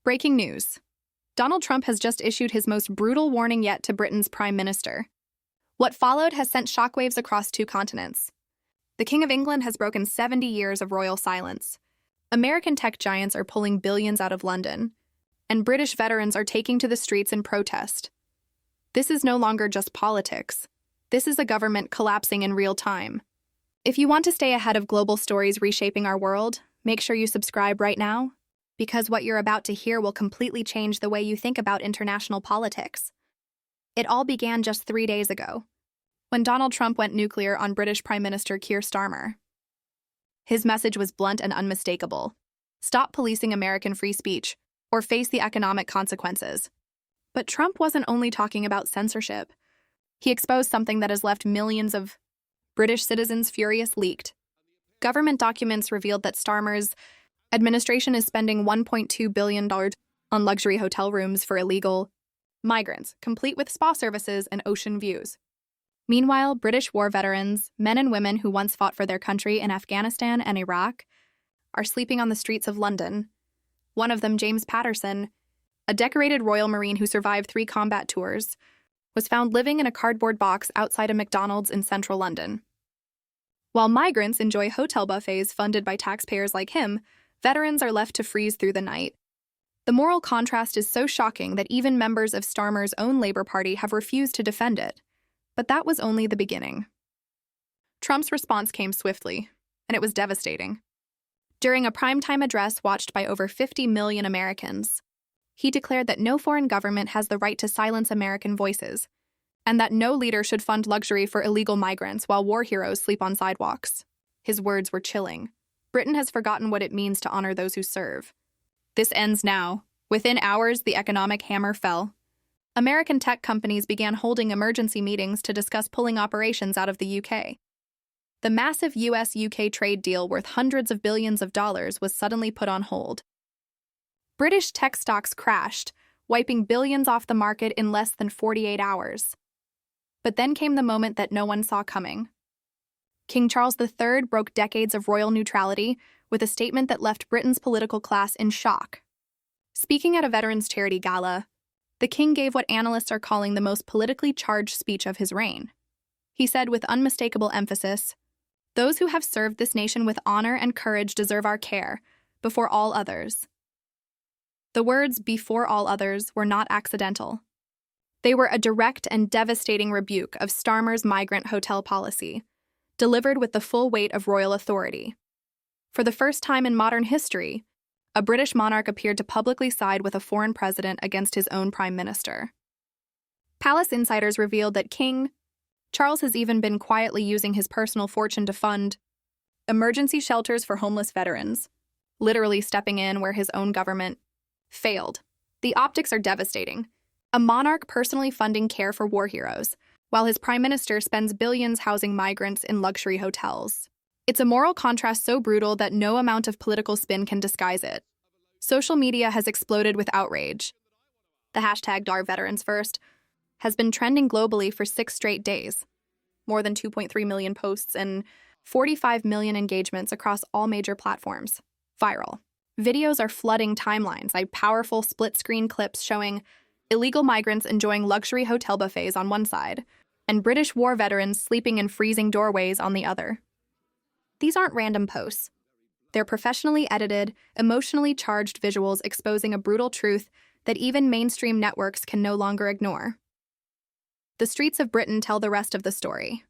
Breaking news. Donald Trump has just issued his most brutal warning yet to Britain's Prime Minister. What followed has sent shockwaves across 2 continents. The King of England has broken 70 years of royal silence. American tech giants are pulling billions out of London, and British veterans are taking to the streets in protest. This is no longer just politics. This is a government collapsing in real time. If you want to stay ahead of global stories reshaping our world, make sure you subscribe right now, because what you're about to hear will completely change the way you think about international politics. It all began just 3 days ago, when Donald Trump went nuclear on British Prime Minister Keir Starmer. His message was blunt and unmistakable. Stop policing American free speech, or face the economic consequences. But Trump wasn't only talking about censorship. He exposed something that has left millions of British citizens furious. Leaked government documents revealed that Starmer's administration is spending $1.2 billion on luxury hotel rooms for illegal migrants, complete with spa services and ocean views. Meanwhile, British war veterans, men and women who once fought for their country in Afghanistan and Iraq, are sleeping on the streets of London. One of them, James Patterson, a decorated Royal Marine who survived 3 combat tours, was found living in a cardboard box outside a McDonald's in central London. While migrants enjoy hotel buffets funded by taxpayers like him, veterans are left to freeze through the night. The moral contrast is so shocking that even members of Starmer's own Labour Party have refused to defend it. But that was only the beginning. Trump's response came swiftly, and it was devastating. During a primetime address watched by over 50 million Americans, he declared that no foreign government has the right to silence American voices, and that no leader should fund luxury for illegal migrants while war heroes sleep on sidewalks. His words were chilling. Britain has forgotten what it means to honor those who serve. This ends now. Within hours, the economic hammer fell. American tech companies began holding emergency meetings to discuss pulling operations out of the UK. The massive US-UK trade deal worth hundreds of billions of dollars was suddenly put on hold. British tech stocks crashed, wiping billions off the market in less than 48 hours. But then came the moment that no one saw coming. King Charles III broke decades of royal neutrality with a statement that left Britain's political class in shock. Speaking at a veterans' charity gala, the king gave what analysts are calling the most politically charged speech of his reign. He said with unmistakable emphasis, "Those who have served this nation with honor and courage deserve our care, before all others." The words "before all others" were not accidental. They were a direct and devastating rebuke of Starmer's migrant hotel policy, delivered with the full weight of royal authority. For the first time in modern history, a British monarch appeared to publicly side with a foreign president against his own prime minister. Palace insiders revealed that King Charles has even been quietly using his personal fortune to fund emergency shelters for homeless veterans, literally stepping in where his own government failed. The optics are devastating. A monarch personally funding care for war heroes, while his prime minister spends billions housing migrants in luxury hotels. It's a moral contrast so brutal that no amount of political spin can disguise it. Social media has exploded with outrage. The hashtag #VeteransFirst has been trending globally for 6 straight days. More than 2.3 million posts and 45 million engagements across all major platforms. Viral. Videos are flooding timelines like powerful split-screen clips showing illegal migrants enjoying luxury hotel buffets on one side, and British war veterans sleeping in freezing doorways on the other. These aren't random posts. They're professionally edited, emotionally charged visuals exposing a brutal truth that even mainstream networks can no longer ignore. The streets of Britain tell the rest of the story.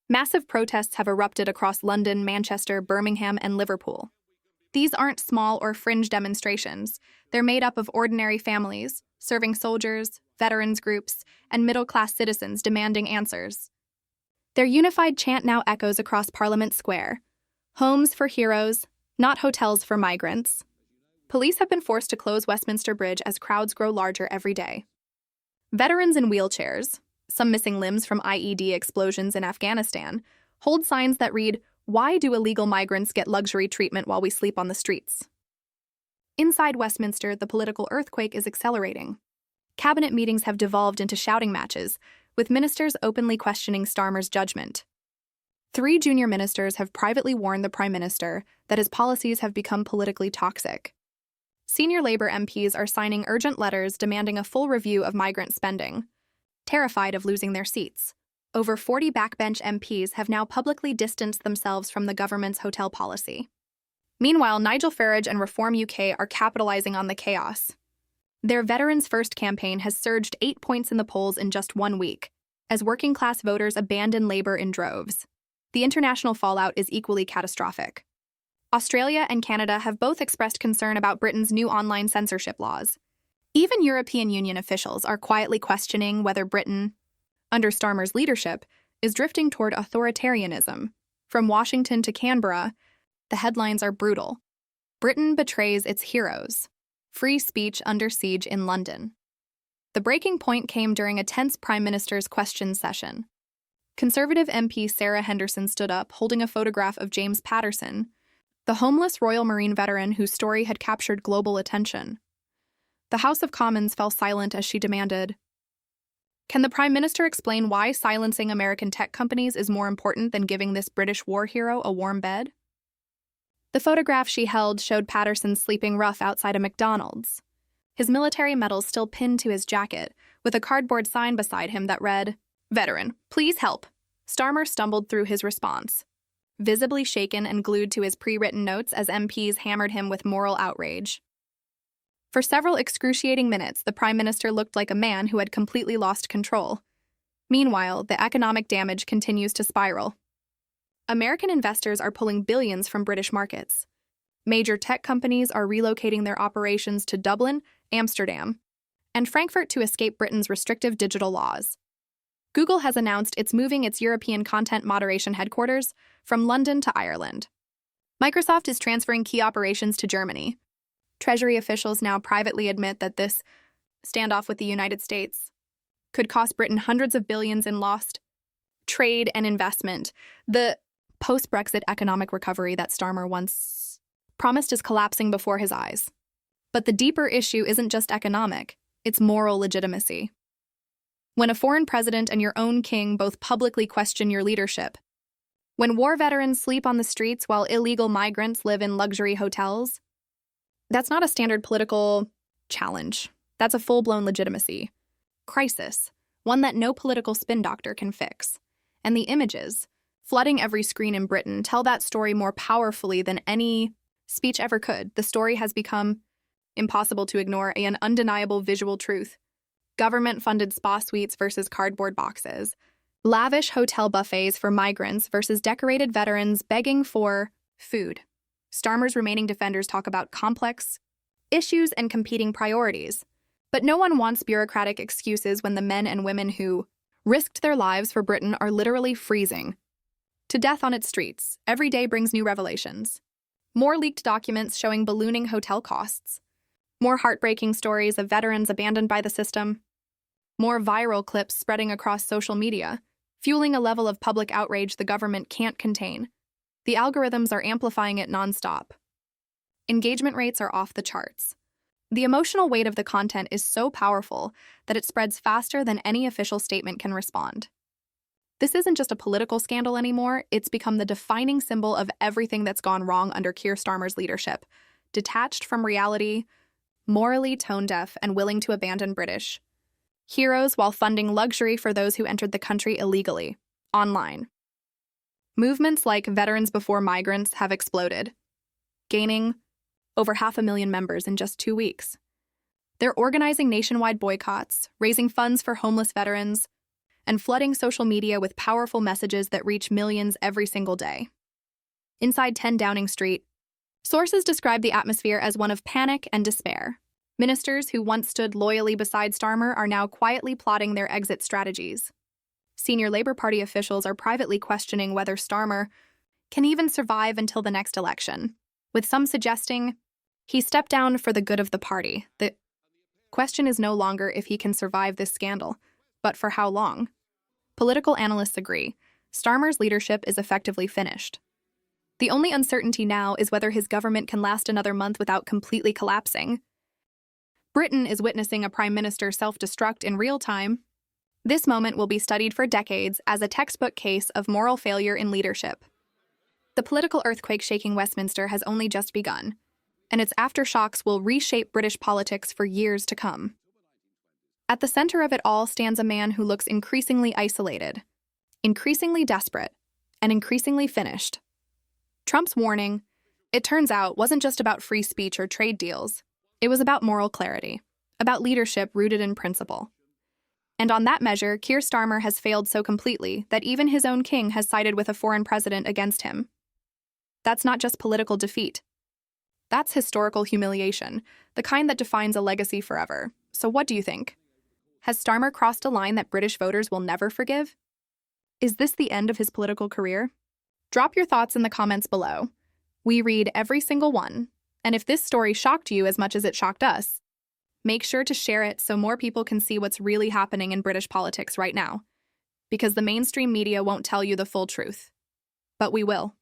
Massive protests have erupted across London, Manchester, Birmingham, and Liverpool. These aren't small or fringe demonstrations. They're made up of ordinary families, serving soldiers, veterans groups, and middle-class citizens demanding answers. Their unified chant now echoes across Parliament Square. Homes for heroes, not hotels for migrants. Police have been forced to close Westminster Bridge as crowds grow larger every day. Veterans in wheelchairs, some missing limbs from IED explosions in Afghanistan, hold signs that read, "Why do illegal migrants get luxury treatment while we sleep on the streets?" Inside Westminster, the political earthquake is accelerating. Cabinet meetings have devolved into shouting matches, with ministers openly questioning Starmer's judgment. 3 junior ministers have privately warned the Prime Minister that his policies have become politically toxic. Senior Labour MPs are signing urgent letters demanding a full review of migrant spending, terrified of losing their seats. Over 40 backbench MPs have now publicly distanced themselves from the government's hotel policy. Meanwhile, Nigel Farage and Reform UK are capitalizing on the chaos. Their Veterans First campaign has surged 8 points in the polls in just 1 week, as working-class voters abandon Labour in droves. The international fallout is equally catastrophic. Australia and Canada have both expressed concern about Britain's new online censorship laws. Even European Union officials are quietly questioning whether Britain, under Starmer's leadership, is drifting toward authoritarianism. From Washington to Canberra, the headlines are brutal. Britain betrays its heroes. Free speech under siege in London. The breaking point came during a tense Prime Minister's question session. Conservative MP Sarah Henderson stood up, holding a photograph of James Patterson, the homeless Royal Marine veteran whose story had captured global attention. The House of Commons fell silent as she demanded, "Can the Prime Minister explain why silencing American tech companies is more important than giving this British war hero a warm bed?" The photograph she held showed Patterson sleeping rough outside a McDonald's, his military medals still pinned to his jacket, with a cardboard sign beside him that read, "Veteran, please help." Starmer stumbled through his response, visibly shaken and glued to his pre-written notes as MPs hammered him with moral outrage. For several excruciating minutes, the Prime Minister looked like a man who had completely lost control. Meanwhile, the economic damage continues to spiral. American investors are pulling billions from British markets. Major tech companies are relocating their operations to Dublin, Amsterdam, and Frankfurt to escape Britain's restrictive digital laws. Google has announced it's moving its European content moderation headquarters from London to Ireland. Microsoft is transferring key operations to Germany. Treasury officials now privately admit that this standoff with the United States could cost Britain hundreds of billions in lost trade and investment. The post-Brexit economic recovery that Starmer once promised is collapsing before his eyes. But the deeper issue isn't just economic, it's moral legitimacy. When a foreign president and your own king both publicly question your leadership, when war veterans sleep on the streets while illegal migrants live in luxury hotels, that's not a standard political challenge. That's a full-blown legitimacy crisis, one that no political spin doctor can fix. And the images, flooding every screen in Britain, tell that story more powerfully than any speech ever could. The story has become impossible to ignore, an undeniable visual truth. Government-funded spa suites versus cardboard boxes. Lavish hotel buffets for migrants versus decorated veterans begging for food. Starmer's remaining defenders talk about complex issues and competing priorities. But no one wants bureaucratic excuses when the men and women who risked their lives for Britain are literally freezing to death on its streets. Every day brings new revelations. More leaked documents showing ballooning hotel costs. More heartbreaking stories of veterans abandoned by the system. More viral clips spreading across social media, fueling a level of public outrage the government can't contain. The algorithms are amplifying it nonstop. Engagement rates are off the charts. The emotional weight of the content is so powerful that it spreads faster than any official statement can respond. This isn't just a political scandal anymore, it's become the defining symbol of everything that's gone wrong under Keir Starmer's leadership. Detached from reality, morally tone-deaf, and willing to abandon British heroes while funding luxury for those who entered the country illegally, online. Movements like Veterans Before Migrants have exploded, gaining over 500,000 members in just 2 weeks. They're organizing nationwide boycotts, raising funds for homeless veterans, and flooding social media with powerful messages that reach millions every single day. Inside 10 Downing Street, sources describe the atmosphere as one of panic and despair. Ministers who once stood loyally beside Starmer are now quietly plotting their exit strategies. Senior Labour Party officials are privately questioning whether Starmer can even survive until the next election, with some suggesting he stepped down for the good of the party. The question is no longer if he can survive this scandal, but for how long. Political analysts agree, Starmer's leadership is effectively finished. The only uncertainty now is whether his government can last another month without completely collapsing. Britain is witnessing a prime minister self-destruct in real time. This moment will be studied for decades as a textbook case of moral failure in leadership. The political earthquake shaking Westminster has only just begun. and its aftershocks will reshape British politics for years to come. At the center of it all stands a man who looks increasingly isolated, increasingly desperate, and increasingly finished. Trump's warning, it turns out, wasn't just about free speech or trade deals. It was about moral clarity, about leadership rooted in principle. And on that measure, Keir Starmer has failed so completely that even his own king has sided with a foreign president against him. That's not just political defeat. That's historical humiliation, the kind that defines a legacy forever. So what do you think? Has Starmer crossed a line that British voters will never forgive? Is this the end of his political career? Drop your thoughts in the comments below. We read every single one, and if this story shocked you as much as it shocked us, make sure to share it so more people can see what's really happening in British politics right now, because the mainstream media won't tell you the full truth. But we will.